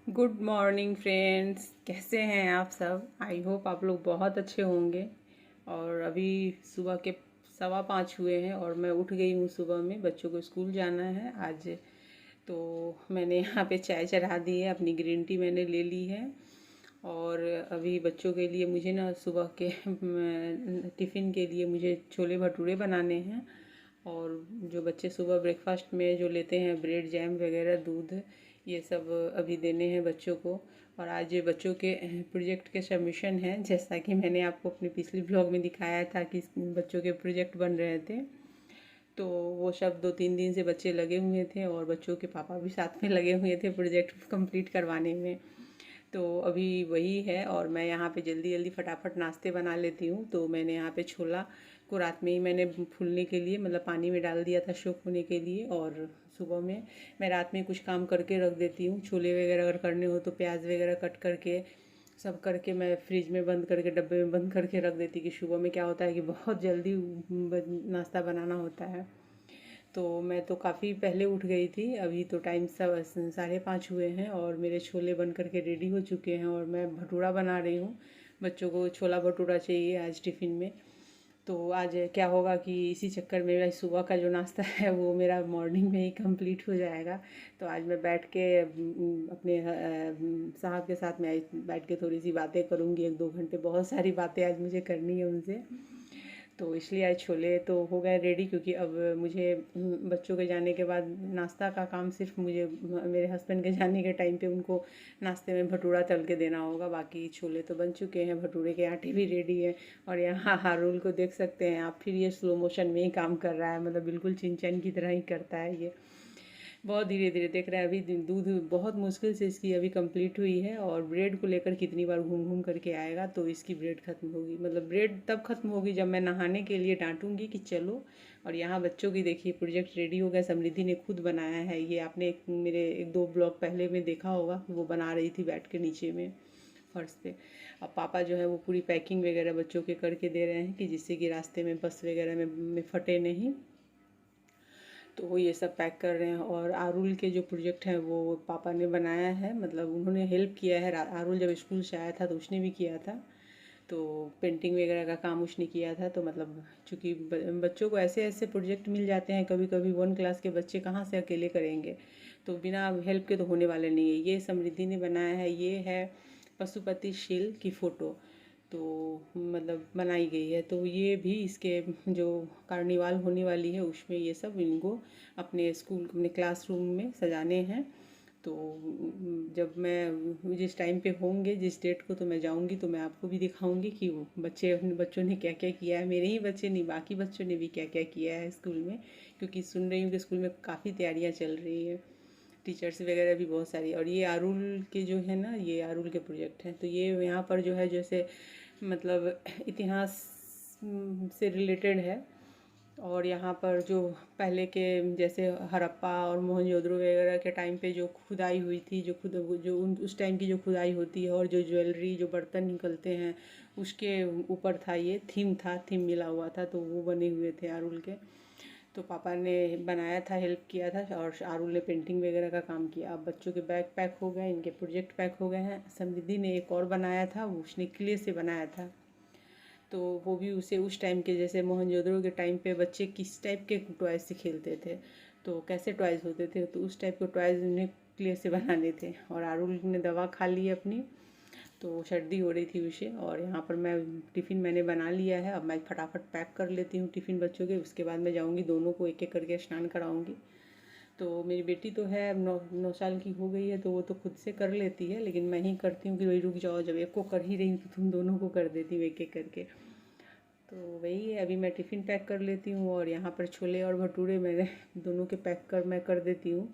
Good morning friends, कैसे हैं आप सब। आई होप आप लोग बहुत अच्छे होंगे। और अभी सुबह के 5:15 हुए हैं और मैं उठ गई हूँ। सुबह में बच्चों को स्कूल जाना है आज, तो मैंने यहाँ पे चाय चढ़ा दी है, अपनी ग्रीन टी मैंने ले ली है। और अभी बच्चों के लिए मुझे ना सुबह के टिफ़िन के लिए मुझे छोले भटूरे बनाने हैं। और जो बच्चे सुबह ब्रेकफास्ट में जो लेते हैं ब्रेड जैम वगैरह दूध, ये सब अभी देने हैं बच्चों को। और आज ये बच्चों के प्रोजेक्ट के सबमिशन हैं, जैसा कि मैंने आपको अपने पिछले ब्लॉग में दिखाया था कि बच्चों के प्रोजेक्ट बन रहे थे। तो वो सब 2-3 दिन से बच्चे लगे हुए थे और बच्चों के पापा भी साथ में लगे हुए थे प्रोजेक्ट कंप्लीट करवाने में। तो अभी वही है और मैं यहाँ पे जल्दी जल्दी फटाफट नाश्ते बना लेती हूँ। तो मैंने यहाँ पे छोला को रात में ही मैंने फूलने के लिए मतलब पानी में डाल दिया था सोक होने के लिए। और सुबह में मैं रात में कुछ काम करके रख देती हूँ। छोले वगैरह अगर करने हो तो प्याज वगैरह कट करके सब करके मैं फ्रिज में बंद करके डब्बे में बंद करके रख देती कि सुबह में क्या होता है कि बहुत जल्दी नाश्ता बनाना होता है। तो मैं तो काफ़ी पहले उठ गई थी। अभी तो टाइम सब 5:30 हुए हैं और मेरे छोले बन करके रेडी हो चुके हैं और मैं भटूरा बना रही हूँ। बच्चों को छोला भटूरा चाहिए आज टिफ़िन में। तो आज क्या होगा कि इसी चक्कर में मेरा सुबह का जो नाश्ता है वो मेरा मॉर्निंग में ही कंप्लीट हो जाएगा। तो आज मैं बैठ के अपने साहब के साथ में बैठ के थोड़ी सी बातें करूँगी, 1-2 घंटे। बहुत सारी बातें आज मुझे करनी है उनसे। तो इसलिए आज छोले तो हो गए रेडी, क्योंकि अब मुझे बच्चों के जाने के बाद नाश्ता का काम सिर्फ मुझे मेरे हस्बैंड के जाने के टाइम पे उनको नाश्ते में भटूरा तल के देना होगा। बाकी छोले तो बन चुके हैं, भटूरे के आटे भी रेडी है। और यहाँ हारुल को देख सकते हैं आप, फिर ये स्लो मोशन में ही काम कर रहा है, मतलब बिल्कुल चिंचैन की तरह ही करता है ये। बहुत धीरे धीरे देख रहे हैं। अभी दूध बहुत मुश्किल से इसकी अभी कंप्लीट हुई है और ब्रेड को लेकर कितनी बार घूम घूम करके आएगा तो इसकी ब्रेड ख़त्म होगी। मतलब ब्रेड तब ख़त्म होगी जब मैं नहाने के लिए डांटूंगी कि चलो। और यहाँ बच्चों की देखिए प्रोजेक्ट रेडी हो गया। समृद्धि ने खुद बनाया है ये, आपने मेरे 1-2 ब्लॉग पहले में देखा होगा, वो बना रही थी बैठ के नीचे में फर्श पे। अब पापा जो है वो पूरी पैकिंग वगैरह बच्चों के करके दे रहे हैं कि जिससे कि रास्ते में बस वगैरह में फटे नहीं। तो वो ये सब पैक कर रहे हैं। और आरुल के जो प्रोजेक्ट हैं वो पापा ने बनाया है, मतलब उन्होंने हेल्प किया है। आरुल जब स्कूल से आया था तो उसने भी किया था, तो पेंटिंग वगैरह का काम उसने किया था। तो मतलब चूँकि बच्चों को ऐसे ऐसे प्रोजेक्ट मिल जाते हैं, कभी कभी 1 क्लास के बच्चे कहाँ से अकेले करेंगे, तो बिना हेल्प के तो होने वाले नहीं है। ये समृद्धि ने बनाया है, ये है पशुपति शील की फ़ोटो, तो मतलब बनाई गई है। तो ये भी इसके जो कार्निवाल होने वाली है उसमें ये सब इनको अपने स्कूल अपने क्लासरूम में सजाने हैं। तो जब मैं जिस टाइम पे होंगे जिस डेट को, तो मैं जाऊंगी तो मैं आपको भी दिखाऊंगी कि वो बच्चों ने क्या क्या किया है। मेरे ही बच्चे नहीं, बाकी बच्चों ने भी क्या क्या किया है स्कूल में, क्योंकि सुन रही हूँ कि स्कूल में काफ़ी तैयारियाँ चल रही है, टीचर्स वगैरह भी बहुत सारी। और ये आरुल के जो है ना, ये आरुल के प्रोजेक्ट हैं। तो ये यहाँ पर जो है जैसे मतलब इतिहास से रिलेटेड है। और यहाँ पर जो पहले के जैसे हड़प्पा और मोहनजोदड़ो वगैरह के टाइम पे जो खुदाई हुई थी, उस टाइम की जो खुदाई होती है और जो ज्वेलरी जो बर्तन निकलते हैं उसके ऊपर था, ये थीम मिला हुआ था, तो वो बने हुए थे आरुल के। तो पापा ने बनाया था, हेल्प किया था और आरुल ने पेंटिंग वगैरह का काम किया। अब बच्चों के बैग पैक हो गए, इनके प्रोजेक्ट पैक हो गए हैं। समृद्धि ने एक और बनाया था, वो उसने क्ले से बनाया था। तो वो भी उसे उस टाइम के जैसे मोहनजोदड़ो के टाइम पे बच्चे किस टाइप के टॉयज़ से खेलते थे, तो कैसे टॉयज़ होते थे, तो उस टाइप के टॉयज़ उन्हें क्ले से बनाने थे। और आरुल ने दवा खा ली अपनी, तो सर्दी हो रही थी उसे। और यहाँ पर मैं टिफ़िन मैंने बना लिया है, अब मैं फटाफट पैक कर लेती हूँ टिफ़िन बच्चों के। उसके बाद मैं जाऊँगी, दोनों को एक एक करके स्नान कराऊँगी। तो मेरी बेटी तो है, अब 9 साल की हो गई है, तो वो तो खुद से कर लेती है, लेकिन मैं ही करती हूँ कि भाई रुक जाओ, जब एक को कर ही रही हूँ तो तुम दोनों को कर देती हूँ एक एक करके। तो वही है, अभी मैं टिफ़िन पैक कर लेती हूँ और यहाँ पर छोले और भटूरे मैंने दोनों के पैक कर मैं कर देती हूँ।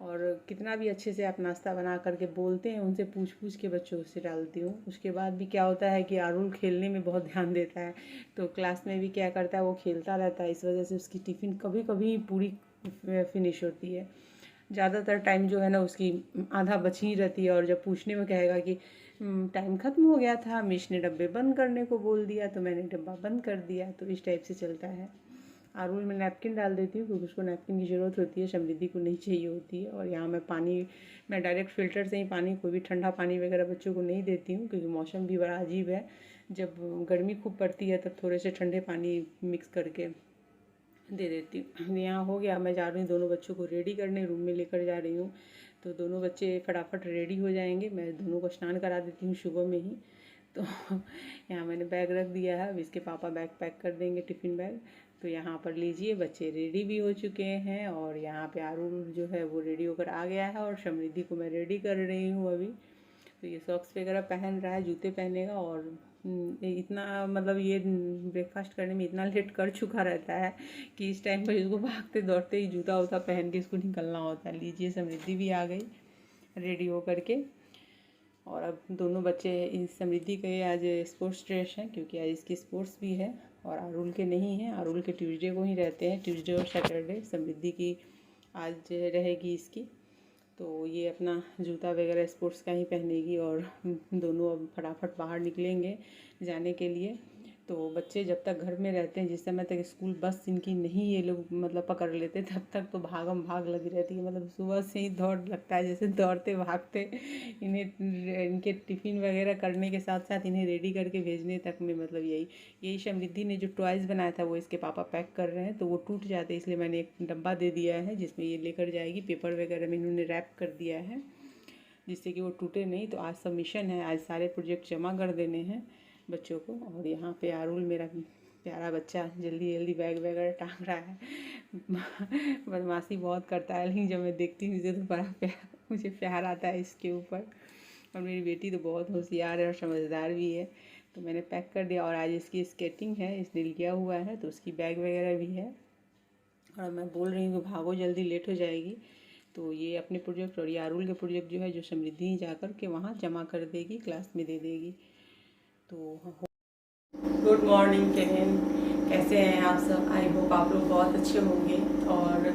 और कितना भी अच्छे से आप नाश्ता बना करके बोलते हैं उनसे, पूछ पूछ के बच्चों से डालती हूँ। उसके बाद भी क्या होता है कि आरुल खेलने में बहुत ध्यान देता है, तो क्लास में भी क्या करता है, वो खेलता रहता है। इस वजह से उसकी टिफ़िन कभी कभी पूरी फिनिश होती है। ज़्यादातर टाइम जो है ना उसकी आधा बची ही रहती है। और जब पूछने में कहेगा कि टाइम ख़त्म हो गया था, मिस ने डब्बे बंद करने को बोल दिया तो मैंने डब्बा बंद कर दिया, तो इस टाइप से चलता है। आरुल में नैपकिन डाल देती हूँ क्योंकि उसको नैपकिन की ज़रूरत होती है, समृद्धि को नहीं चाहिए होती है। और यहाँ मैं डायरेक्ट फ़िल्टर से ही पानी, कोई भी ठंडा पानी वगैरह बच्चों को नहीं देती हूँ क्योंकि मौसम भी बड़ा अजीब है। जब गर्मी खूब पड़ती है तब थोड़े से ठंडे पानी मिक्स करके दे देती हूँ। यहाँ हो गया, मैं जा रही हूँ दोनों बच्चों को रेडी करने, रूम में लेकर जा रही हूँ। तो दोनों बच्चे फटाफट रेडी हो जाएंगे, मैं दोनों को स्नान करा देती हूँ सुबह में ही। तो यहाँ मैंने बैग रख दिया है, अब इसके पापा बैग पैक कर देंगे, टिफ़िन बैग। तो यहाँ पर लीजिए, बच्चे रेडी भी हो चुके हैं और यहाँ पे आरुल जो है वो रेडी होकर आ गया है और समृद्धि को मैं रेडी कर रही हूँ अभी। तो ये सॉक्स वगैरह पहन रहा है, जूते पहनेगा और इतना मतलब ये ब्रेकफास्ट करने में इतना लेट कर चुका रहता है कि इस टाइम पर इसको भागते दौड़ते ही जूता वूता पहन के इसको निकलना होता है। लीजिए, समृद्धि भी आ गई रेडी हो करके। और अब दोनों बच्चे, इस समृद्धि के आज स्पोर्ट्स ड्रेस हैं क्योंकि आज इसकी स्पोर्ट्स भी है और अरुल के नहीं हैं। अरुल के ट्यूसडे को ही रहते हैं, ट्यूसडे और सैटरडे। समृद्धि की आज रहेगी इसकी। तो ये अपना जूता वगैरह स्पोर्ट्स का ही पहनेगी और दोनों अब फटाफट बाहर निकलेंगे जाने के लिए। तो बच्चे जब तक घर में रहते हैं, जिस समय तक स्कूल बस इनकी नहीं ये लोग मतलब पकड़ लेते, तब तक तो भागम भाग लगी रहती है। मतलब सुबह से ही दौड़ लगता है, जैसे दौड़ते भागते इन्हें इनके टिफ़िन वगैरह करने के साथ साथ इन्हें रेडी करके भेजने तक में मतलब यही समृद्धि ने जो टॉयज़ बनाया था वो इसके पापा पैक कर रहे हैं, तो वो टूट जाते, इसलिए मैंने एक डब्बा दे दिया है जिसमें ये लेकर जाएगी। पेपर वगैरह में इन्होंने रैप कर दिया है जिससे कि वो टूटे नहीं। तो आज सबमिशन है, आज सारे प्रोजेक्ट जमा कर देने हैं बच्चों को। और यहाँ पे आरुल मेरा प्यारा बच्चा जल्दी जल्दी बैग वगैरह टांग रहा है। बदमाशी बहुत करता है, लेकिन जब मैं देखती हूँ इसे तो बड़ा मुझे प्यार आता है इसके ऊपर। और मेरी बेटी तो बहुत होशियार है और समझदार भी है। तो मैंने पैक कर दिया और आज इसकी स्केटिंग है, इसने लिया हुआ है तो उसकी बैग वगैरह भी है। और मैं बोल रही हूँ कि भागो जल्दी, लेट हो जाएगी। तो ये अपने प्रोजेक्ट और ये अरुल के प्रोजेक्ट जो है जो समृद्धि ही जा कर के वहाँ जमा कर देगी, क्लास में दे देगी। तो गुड मॉर्निंग बहन, कैसे हैं आप सब? आई होप आप लोग बहुत अच्छे होंगे। और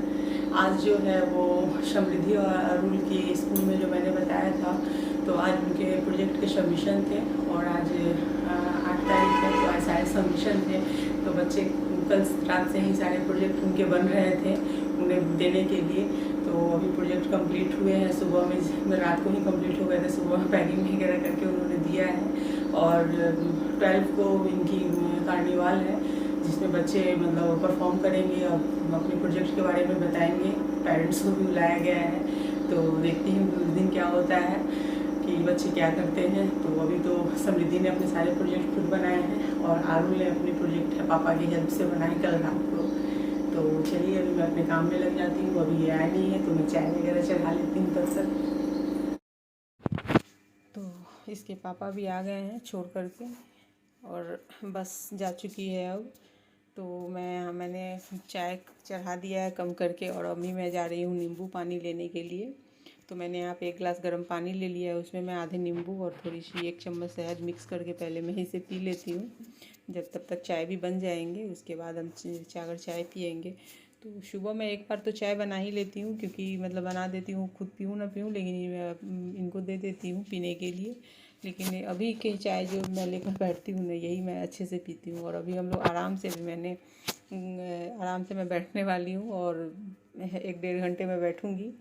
आज जो है वो समृद्धि और अरुल के स्कूल में जो मैंने बताया था, तो आज उनके प्रोजेक्ट के सबमिशन थे और आज 8 तारीख है तो आज सारे सबमिशन थे। तो बच्चे कल रात से ही सारे प्रोजेक्ट उनके बन रहे थे उन्हें देने के लिए। तो अभी प्रोजेक्ट कंप्लीट हुए हैं, सुबह में रात को ही कंप्लीट हो गए थे, सुबह पैकिंग वगैरह करके उन्होंने दिया है। और 12 को इनकी कार्निवाल है जिसमें बच्चे मतलब परफॉर्म करेंगे और अपने प्रोजेक्ट के बारे में बताएंगे। पेरेंट्स को भी बुलाया गया है, तो देखती हूँ उस दिन क्या होता है कि बच्चे क्या करते हैं। तो अभी तो समृद्धि ने अपने सारे प्रोजेक्ट खुद बनाए हैं और आरुल ने अपने प्रोजेक्ट पापा की हेल्प से बनाए कल रात को। तो चलिए अभी मैं अपने काम में लग जाती हूँ, अभी ये आया नहीं है तो मैं चाय वगैरह चढ़ा लेती हूँ तब तक। तो इसके पापा भी आ गए हैं छोड़ करके और बस जा चुकी है अब। तो मैंने चाय चढ़ा दिया है कम करके और अभी मैं जा रही हूँ नींबू पानी लेने के लिए। तो मैंने यहाँ पे 1 ग्लास गर्म पानी ले लिया है, उसमें मैं आधे नींबू और थोड़ी सी 1 चम्मच शहद मिक्स करके पहले मैं इसे पी लेती हूँ। जब तब तक चाय भी बन जाएंगे, उसके बाद हम अगर चाय पियेंगे। तो सुबह में एक बार तो चाय बना ही लेती हूँ क्योंकि मतलब बना देती हूँ, खुद पीऊँ ना पीऊँ लेकिन इनको दे देती हूँ पीने के लिए। लेकिन अभी की चाय जो मैं लेकर बैठती हूँ ना, यही मैं अच्छे से पीती हूँ। और अभी हम लोग आराम से मैं बैठने वाली हूँ और 1-1.5 घंटे में बैठूँगी,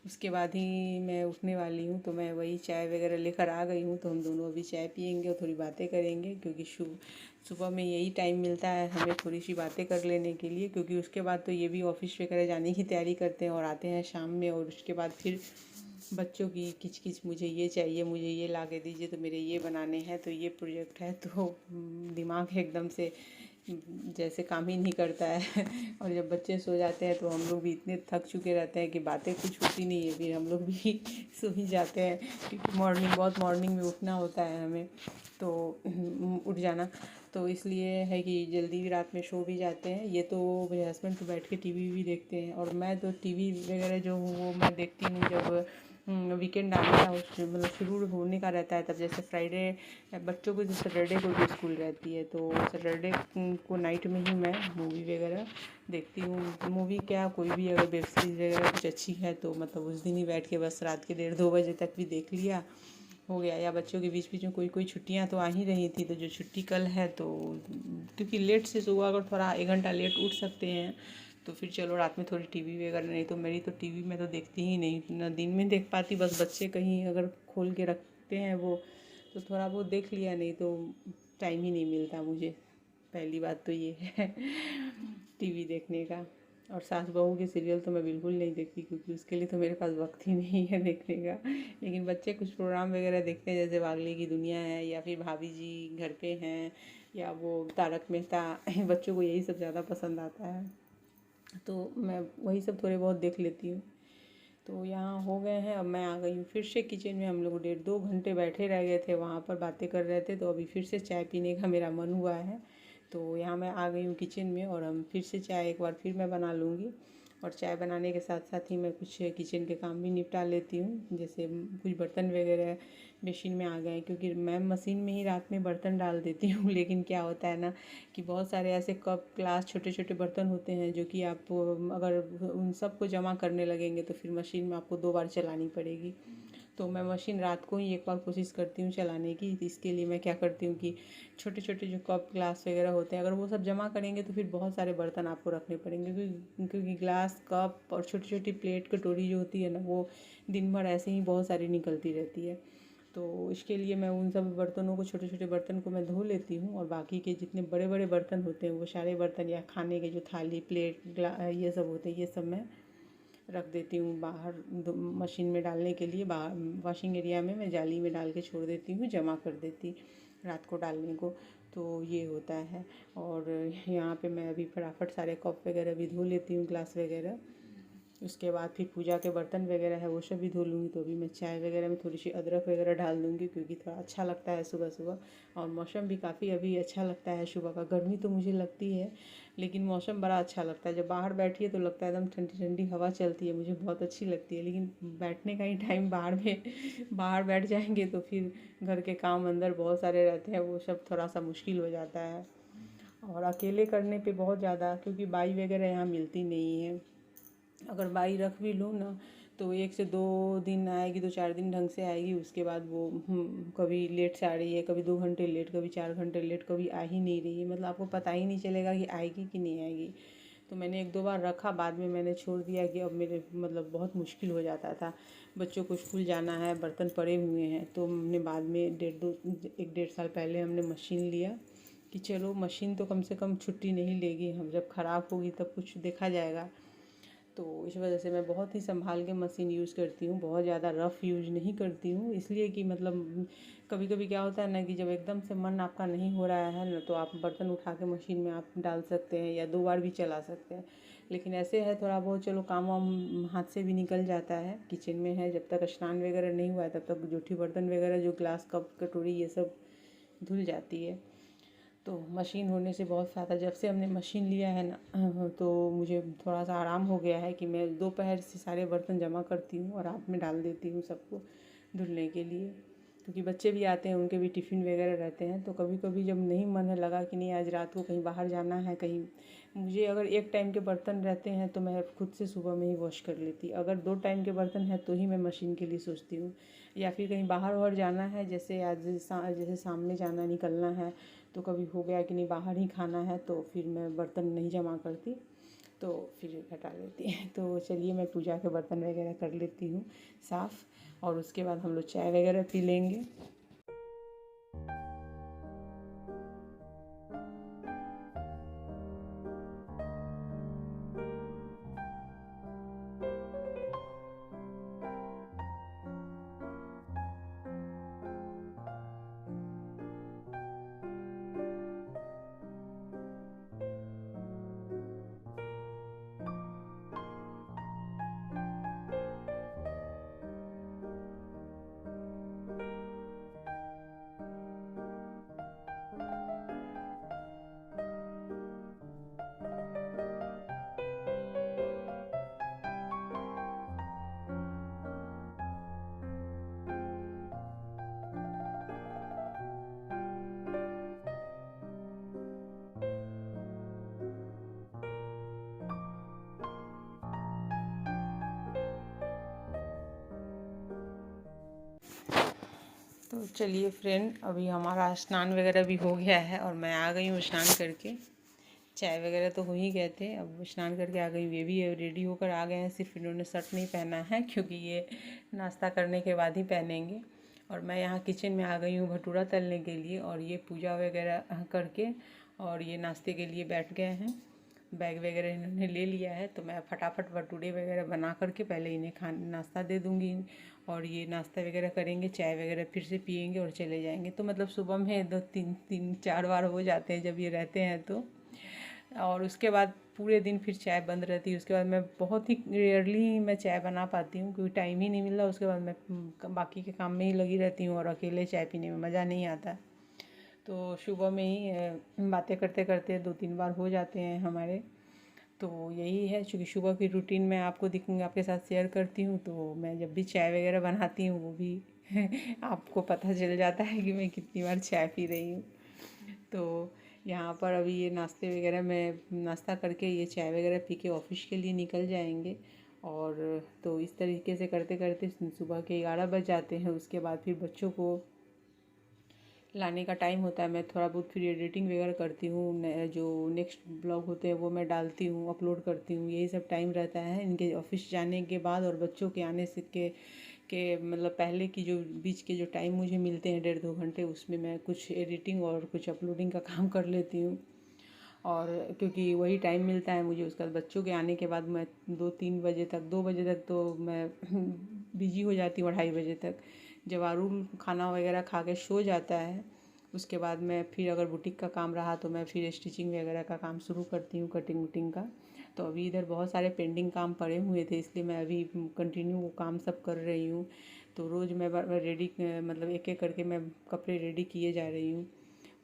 उसके बाद ही मैं उठने वाली हूँ। तो मैं वही चाय वगैरह लेकर आ गई हूँ, तो हम दोनों अभी चाय पियेंगे और थोड़ी बातें करेंगे क्योंकि सुबह में यही टाइम मिलता है हमें थोड़ी सी बातें कर लेने के लिए। क्योंकि उसके बाद तो ये भी ऑफिस वगैरह जाने की तैयारी करते हैं और आते हैं शाम में। और उसके बाद फिर बच्चों की किच मुझे ये चाहिए, मुझे ये ला के दीजिए, तो मेरे ये बनाने हैं, तो ये प्रोजेक्ट है। तो दिमाग एकदम से जैसे काम ही नहीं करता है। और जब बच्चे सो जाते हैं तो हम लोग भी इतने थक चुके रहते हैं कि बातें कुछ होती नहीं है, फिर हम लोग भी सो ही जाते हैं क्योंकि बहुत मॉर्निंग में उठना होता है हमें। तो उठ जाना, तो इसलिए है कि जल्दी भी रात में सो भी जाते हैं। ये तो मेरे हस्बैंड तो बैठ के टीवी भी देखते हैं और मैं तो टीवी वगैरह जो हूँ वो मैं देखती हूँ जब वीकेंड आने का मतलब शुरू होने का रहता है तब। जैसे फ्राइडे बच्चों को, जैसे सैटरडे को भी स्कूल रहती है तो सैटरडे को नाइट में ही मैं मूवी वगैरह देखती हूँ। मूवी क्या, कोई भी अगर वेब सीरीज़ वगैरह कुछ अच्छी है तो मतलब उस दिन ही बैठ के बस रात के 1:30-2 बजे तक भी देख लिया। हो गया, या बच्चों के बीच बीच में कोई कोई छुट्टियां तो आ ही रही थी, तो जो छुट्टी कल है तो क्योंकि लेट से सुबह अगर थोड़ा 1 घंटा लेट उठ सकते हैं तो फिर चलो रात में थोड़ी टीवी वगैरह, नहीं तो मेरी तो टीवी में तो देखती ही नहीं ना, दिन में देख पाती, बस बच्चे कहीं अगर खोल के रखते हैं वो तो थोड़ा बहुत देख लिया, नहीं तो टाइम ही नहीं मिलता मुझे। पहली बात तो ये है टीवी देखने का। और सास बहू के सीरियल तो मैं बिल्कुल नहीं देखती, क्योंकि उसके लिए तो मेरे पास वक्त ही नहीं है देखने का। लेकिन बच्चे कुछ प्रोग्राम वगैरह देखते हैं, जैसे वागले की दुनिया है, या फिर भाभी जी घर पे हैं, या वो तारक मेहता बच्चों को यही सब ज़्यादा पसंद आता है, तो मैं वही सब थोड़े बहुत देख लेती हूँ। तो यहाँ हो गए हैं, अब मैं आ गई हूँ फिर से किचन में। हम लोग 1.5-2 घंटे बैठे रह गए थे वहाँ पर, बातें कर रहे थे, तो अभी फिर से चाय पीने का मेरा मन हुआ है। तो यहाँ मैं आ गई हूँ किचन में, और हम फिर से चाय एक बार फिर मैं बना लूँगी। और चाय बनाने के साथ साथ ही मैं कुछ किचन के काम भी निपटा लेती हूँ, जैसे कुछ बर्तन वगैरह मशीन में आ गए हैं, क्योंकि मैं मशीन में ही रात में बर्तन डाल देती हूँ। लेकिन क्या होता है ना कि बहुत सारे ऐसे कप ग्लास छोटे छोटे बर्तन होते हैं जो कि आप अगर उन सबको जमा करने लगेंगे तो फिर मशीन में आपको 2 बार चलानी पड़ेगी। तो मैं मशीन रात को ही एक बार कोशिश करती हूँ चलाने की। इसके लिए मैं क्या करती हूँ कि छोटे छोटे जो कप ग्लास वगैरह होते हैं, अगर वो सब जमा करेंगे तो फिर बहुत सारे बर्तन आपको रखने पड़ेंगे, क्योंकि ग्लास कप और छोटी छोटी प्लेट कटोरी जो होती है ना, वो दिन भर ऐसे ही बहुत सारी निकलती रहती है। तो इसके लिए मैं उन सब बर्तनों को, छोटे छोटे बर्तन को मैं धो लेती हूँ, और बाकी के जितने बड़े बड़े बर्तन होते हैं वो सारे बर्तन, या खाने के जो थाली प्लेट ये सब होते हैं, ये सब मैं रख देती हूँ बाहर मशीन में डालने के लिए। बाहर वॉशिंग एरिया में मैं जाली में डाल के छोड़ देती हूँ, जमा कर देती रात को डालने को। तो ये होता है। और यहाँ पे मैं अभी फटाफट सारे कप वगैरह भी धो लेती हूँ, ग्लास वगैरह। उसके बाद फिर पूजा के बर्तन वगैरह है वो सब भी धो लूँगी। तो अभी मैं चाय वगैरह में थोड़ी सी अदरक वगैरह डाल दूँगी, क्योंकि थोड़ा अच्छा लगता है सुबह सुबह। और मौसम भी काफ़ी अभी अच्छा लगता है सुबह का। गर्मी तो मुझे लगती है, लेकिन मौसम बड़ा अच्छा लगता है। जब बाहर बैठिए तो लगता है एकदम ठंडी ठंडी हवा चलती है, मुझे बहुत अच्छी लगती है। लेकिन बैठने का ही टाइम बाहर में बाहर बैठ जाएंगे तो फिर घर के काम अंदर बहुत सारे रहते हैं, वो सब थोड़ा सा मुश्किल हो जाता है। और अकेले करने पे बहुत ज़्यादा, क्योंकि बाई वगैरह यहाँ मिलती नहीं है। अगर बाई रख भी लूँ ना तो 1 से 2 दिन आएगी, 2-4 दिन ढंग से आएगी, उसके बाद वो कभी लेट से आ रही है, कभी 2 घंटे लेट, कभी 4 घंटे लेट, कभी आ ही नहीं रही है। मतलब आपको पता ही नहीं चलेगा कि आएगी कि नहीं आएगी। तो मैंने 1-2 बार रखा, बाद में मैंने छोड़ दिया कि अब मेरे मतलब बहुत मुश्किल हो जाता था। बच्चों को स्कूल जाना है, बर्तन पड़े हुए हैं, तो हमने बाद में 1-1.5 साल पहले हमने मशीन लिया कि चलो मशीन तो कम से कम छुट्टी नहीं लेगी, हम जब ख़राब होगी तब कुछ देखा जाएगा। तो इस वजह से मैं बहुत ही संभाल के मशीन यूज़ करती हूँ, बहुत ज़्यादा रफ़ यूज़ नहीं करती हूँ। इसलिए कि मतलब कभी कभी क्या होता है ना कि जब एकदम से मन आपका नहीं हो रहा है ना, तो आप बर्तन उठा के मशीन में आप डाल सकते हैं, या 2 बार भी चला सकते हैं। लेकिन ऐसे है थोड़ा बहुत चलो काम वाम हाथ से भी निकल जाता है। किचन में है, जब तक स्नान वगैरह नहीं हुआ है तब तक जूठी बर्तन वगैरह जो ग्लास कप कटोरी ये सब धुल जाती है। तो मशीन होने से बहुत फ़ायदा, जब से हमने मशीन लिया है ना तो मुझे थोड़ा सा आराम हो गया है कि मैं दोपहर से सारे बर्तन जमा करती हूँ और रात में डाल देती हूँ सबको धुलने के लिए। क्योंकि बच्चे भी आते हैं, उनके भी टिफ़िन वगैरह रहते हैं, तो कभी कभी जब नहीं मन है, लगा कि नहीं आज रात को कहीं बाहर जाना है, कहीं मुझे अगर एक टाइम के बर्तन रहते हैं तो मैं खुद से सुबह में ही वॉश कर लेती। अगर 2 टाइम के बर्तन हैं तो ही मैं मशीन के लिए सोचती हूँ। या फिर कहीं बाहर वाहर जाना है, जैसे आज जैसे सामने जाना निकलना है, तो कभी हो गया कि नहीं बाहर ही खाना है, तो फिर मैं बर्तन नहीं जमा करती, तो फिर हटा लेती है। तो चलिए मैं पूजा के बर्तन वगैरह कर लेती हूँ साफ़, और उसके बाद हम लोग चाय वगैरह पी लेंगे। तो चलिए फ्रेंड, अभी हमारा स्नान वगैरह भी हो गया है और मैं आ गई हूँ स्नान करके। चाय वगैरह तो हो ही गए थे, अब स्नान करके आ गई हूँ। ये भी रेडी होकर आ गए हैं, सिर्फ इन्होंने शर्ट नहीं पहना है क्योंकि ये नाश्ता करने के बाद ही पहनेंगे। और मैं यहाँ किचन में आ गई हूँ भटूरा तलने के लिए, और ये पूजा वगैरह करके और ये नाश्ते के लिए बैठ गए हैं। बैग वगैरह इन्होंने ले लिया है, तो मैं फटाफट भटूरे वगैरह बना करके पहले इन्हें नाश्ता दे दूँगी, और ये नाश्ता वगैरह करेंगे, चाय वगैरह फिर से पियेंगे और चले जाएंगे। तो मतलब सुबह में 2-3-4 बार हो जाते हैं जब ये रहते हैं तो। और उसके बाद पूरे दिन फिर चाय बंद रहती है। उसके बाद मैं बहुत ही रेयरली मैं चाय बना पाती हूँ क्योंकि टाइम ही नहीं मिल रहा। उसके बाद मैं बाकी के काम में ही लगी रहती हूँ और अकेले चाय पीने में मज़ा नहीं आता। तो सुबह में ही बातें करते करते 2-3 बार हो जाते हैं हमारे। तो यही है, चूँकि सुबह की रूटीन मैं आपको दिखूँगी, आपके साथ शेयर करती हूँ। तो मैं जब भी चाय वगैरह बनाती हूँ वो भी आपको पता चल जाता है कि मैं कितनी बार चाय पी रही हूँ। तो यहाँ पर अभी ये नाश्ते वगैरह में नाश्ता करके ये चाय वगैरह पी के ऑफिस के लिए निकल जाएंगे। और तो इस तरीके से करते करते सुबह के 11 बज जाते हैं। उसके बाद फिर बच्चों को लाने का टाइम होता है। मैं थोड़ा बहुत फिर एडिटिंग वगैरह करती हूँ, जो नेक्स्ट ब्लॉग होते हैं वो मैं डालती हूँ, अपलोड करती हूँ। यही सब टाइम रहता है इनके ऑफिस जाने के बाद और बच्चों के आने से के मतलब पहले की जो बीच के जो टाइम मुझे मिलते हैं 1.5-2 घंटे, उसमें मैं कुछ एडिटिंग और कुछ अपलोडिंग का काम कर लेती हूँ। और क्योंकि वही टाइम मिलता है मुझे। उसके बाद बच्चों के आने के बाद मैं 2-3 बजे तक, 2 बजे तक तो मैं बिजी हो जाती हूँ, 2:30 बजे तक। जब आरुल खाना वगैरह खा के सो जाता है, उसके बाद मैं फिर अगर बुटीक का काम रहा तो मैं फिर स्टिचिंग वगैरह का काम शुरू करती हूँ, कटिंग वटिंग का। तो अभी इधर बहुत सारे पेंडिंग काम पड़े हुए थे, इसलिए मैं अभी कंटिन्यू वो काम सब कर रही हूँ। तो रोज़ मैं रेडी मतलब एक एक करके मैं कपड़े रेडी किए जा रही हूँ।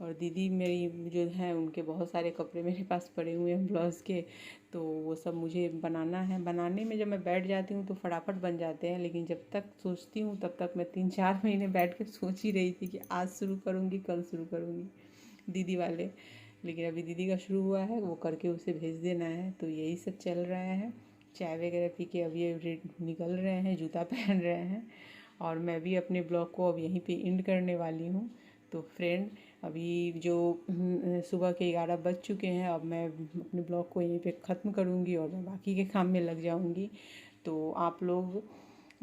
और दीदी मेरी जो हैं उनके बहुत सारे कपड़े मेरे पास पड़े हुए हैं ब्लाउज़ के। तो वो सब मुझे बनाना है। बनाने में जब मैं बैठ जाती हूँ तो फटाफट बन जाते हैं, लेकिन जब तक सोचती हूँ तब तक मैं 3-4 महीने बैठ के सोच ही रही थी कि आज शुरू करूँगी, कल शुरू करूँगी दीदी वाले। लेकिन अभी दीदी का शुरू हुआ है, वो करके उसे भेज देना है। तो यही सब चल रहा है। चाय वगैरह पी के अब ये निकल रहे हैं, जूता पहन रहे हैं, और मैं भी अपने ब्लॉग को अब यहीं पे एंड करने वाली हूँ। तो फ्रेंड, अभी जो सुबह के 11 बज चुके हैं, अब मैं अपने ब्लॉग को यहीं पे ख़त्म करूँगी और मैं बाकी के काम में लग जाऊँगी। तो आप लोग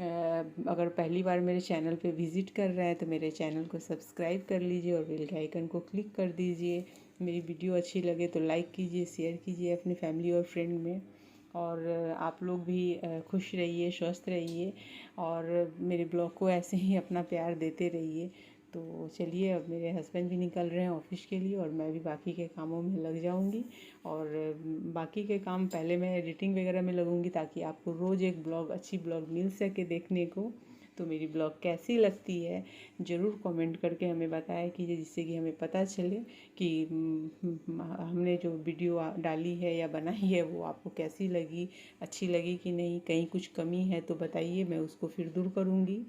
अगर पहली बार मेरे चैनल पे विज़िट कर रहे हैं तो मेरे चैनल को सब्सक्राइब कर लीजिए और बेल के आइकन को क्लिक कर दीजिए। मेरी वीडियो अच्छी लगे तो लाइक कीजिए, शेयर कीजिए अपनी फैमिली और फ्रेंड में। और आप लोग भी खुश रहिए, स्वस्थ रहिए, और मेरे ब्लॉग को ऐसे ही अपना प्यार देते रहिए। तो चलिए, अब मेरे हस्बैंड भी निकल रहे हैं ऑफिस के लिए और मैं भी बाकी के कामों में लग जाऊंगी। और बाकी के काम पहले मैं एडिटिंग वगैरह में लगूंगी ताकि आपको रोज़ एक ब्लॉग, अच्छी ब्लॉग मिल सके देखने को। तो मेरी ब्लॉग कैसी लगती है ज़रूर कमेंट करके हमें बताया कीजिए, जिससे कि हमें पता चले कि हमने जो वीडियो डाली है या बनाई है वो आपको कैसी लगी, अच्छी लगी कि नहीं। कहीं कुछ कमी है तो बताइए, मैं उसको फिर दूर करूँगी।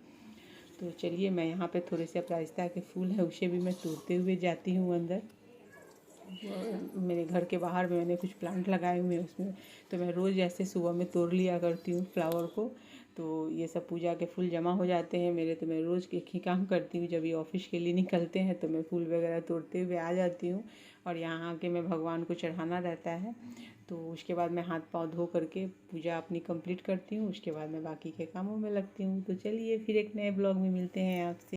तो चलिए, मैं यहाँ पे थोड़े से अपराजिता के फूल हैं उसे भी मैं तोड़ते हुए जाती हूँ अंदर। मेरे घर के बाहर में मैंने कुछ प्लांट लगाए हुए हैं उसमें, तो मैं रोज़ ऐसे सुबह में तोड़ लिया करती हूँ फ्लावर को। तो ये सब पूजा के फूल जमा हो जाते हैं मेरे, तो मैं रोज़ एक ही काम करती हूँ। जब ये ऑफिस के लिए निकलते हैं तो मैं फूल वगैरह तोड़ते हुए आ जाती हूँ, और यहाँ आके मैं भगवान को चढ़ाना रहता है। तो उसके बाद मैं हाथ पाँव धो करके पूजा अपनी कंप्लीट करती हूँ। उसके बाद मैं बाकी के कामों में लगती हूँ। तो चलिए, फिर एक नए ब्लॉग में मिलते हैं आपसे।